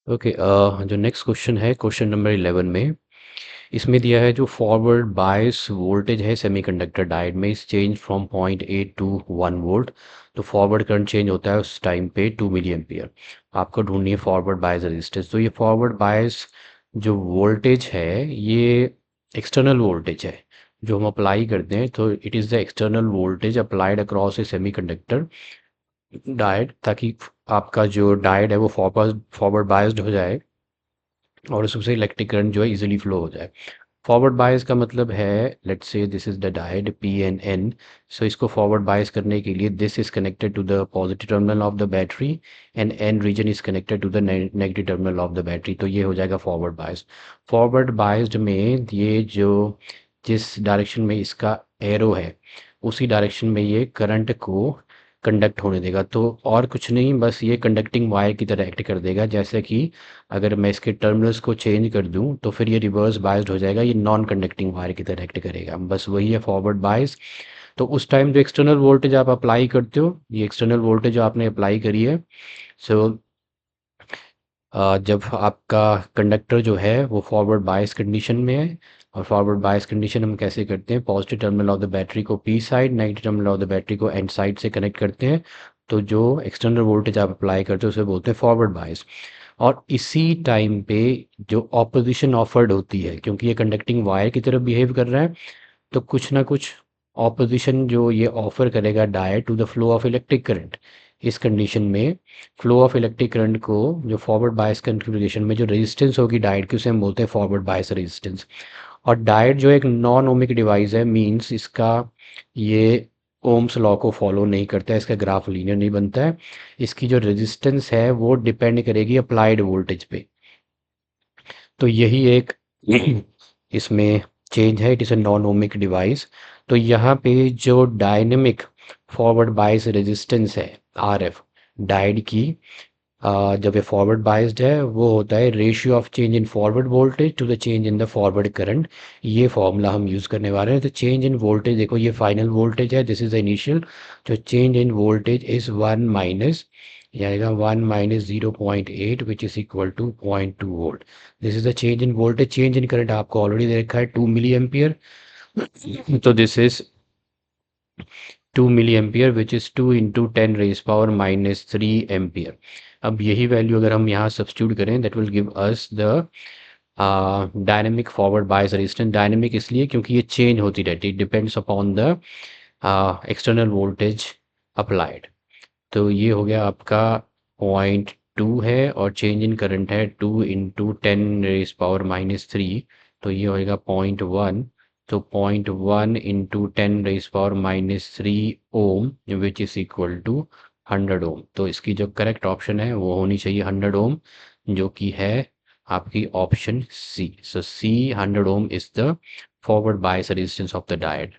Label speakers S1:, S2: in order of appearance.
S1: Okay, जो next question है question number 11 में इसमें दिया है जो फॉरवर्ड बायस वोल्टेज है सेमीकंडक्टर डायोड में इस change from point 8 to 1 volt. तो फॉरवर्ड करंट चेंज होता है उस टाइम पे 2 मिली एम्पियर। आपको ढूंढनी है फॉरवर्ड बायस रेजिस्टेंस। तो ये फॉरवर्ड बायस जो वोल्टेज है ये एक्सटर्नल वोल्टेज है जो हम अप्लाई करते हैं। तो it is the external voltage applied across A semiconductor diode, ताकि आपका जो डायोड है वो फॉरवर्ड फॉरवर्ड बायस्ड हो जाए और उससे इलेक्ट्रिक करंट जो है इजीली फ्लो हो जाए। फॉरवर्ड बायस का मतलब है, let's say this is the diode P N N. So इसको फॉरवर्ड बायस करने के लिए this is connected to the positive terminal of the battery and N region is connected to the negative terminal of the battery. तो ये हो जाएगा forward bias. Forward biased में ये जो जिस डायरेक्शन में इसका एरो है उसी डायरेक्शन में ये करंट को कंडक्ट होने देगा। तो और कुछ नहीं, बस ये कंडक्टिंग वायर की तरह एक्ट कर देगा। जैसे कि अगर मैं इसके टर्मिनल्स को चेंज कर दूं तो फिर ये रिवर्स बायस्ड हो जाएगा, ये नॉन कंडक्टिंग वायर की तरह एक्ट करेगा। बस वही है फॉरवर्ड बायस। तो उस टाइम जो एक्सटर्नल वोल्टेज आप अप्लाई करते हो, ये एक्सटर्नल वोल्टेज जो आपने अप्लाई करी है, सो जब आपका कंडक्टर जो है वो फॉरवर्ड बायस कंडीशन में है। और फॉरवर्ड बायस कंडीशन हम कैसे करते हैं, positive terminal of the battery को P side, negative terminal of the battery को एन साइड से कनेक्ट करते हैं। तो जो एक्सटर्नल वोल्टेज आप अप्लाई करते हो उसे बोलते हैं फॉरवर्ड बायस। और इसी टाइम पे जो ऑपोजिशन ऑफर्ड होती है, क्योंकि ये कंडक्टिंग वायर की तरफ बिहेव कर रहा है, तो कुछ ना कुछ ऑपोजिशन जो ये ऑफर करेगा diode two the flow of electric current. इस कंडीशन में फ्लो ऑफ इलेक्ट्रिक करंट को जो फॉरवर्ड बायस कॉन्फ़िगरेशन में जो रेजिस्टेंस होगी डायोड की उसे हम बोलते हैं फॉरवर्ड बायस रेजिस्टेंस। और डायोड जो एक नॉन ओमिक डिवाइस है, मींस इसका ये ओम्स लॉ को फॉलो नहीं करता है, इसका ग्राफ लीनियर नहीं बनता है। इसकी जो रेजिस्टेंस है वो डिपेंड करेगी अप्लाइड वोल्टेज पे। तो यही एक इसमें चेंज है, it is a non ohmic device. तो यहाँ पे जो डायनेमिक फॉरवर्ड बायस रेजिस्टेंस है आर एफ डायोड की, जब ये फॉरवर्ड बायस्ड है वो होता है ratio of change in forward voltage to the change in the forward current. ये फॉर्मूला हम यूज़ करने वाले हैं। तो चेंज इन वोल्टेज देखो, ये फाइनल वोल्टेज है, दिस इज द इनिशियल। तो change in voltage is 1 minus, यानी 1 minus 0.8 which is equal to 0.2 volt. This is the change in voltage. Change in current आपको ऑलरेडी दे रखा है 2 मिली एम्पियर। तो this is 2 milliampere which is 2 into 10 raise power minus 3 ampere. अब यही value अगर हम यहाँ सब्स्टिट्यूट करें that will give us the dynamic forward bias resistance. Dynamic इसलिए क्योंकि ये चेंज होती रहती है, depends upon the external voltage applied. तो ये हो गया आपका 0.2 है और चेंज इन करंट है 2 इंटू 10 रेज पावर माइनस 3। तो ये होएगा 0.1। तो 0.1 into 10 raise power minus 3 ohm which is equal to 100 ohm. तो इसकी जो करेक्ट ऑप्शन है वो होनी चाहिए 100 ओम, जो कि है आपकी option C. So C 100 ohm is the forward bias resistance of the diode.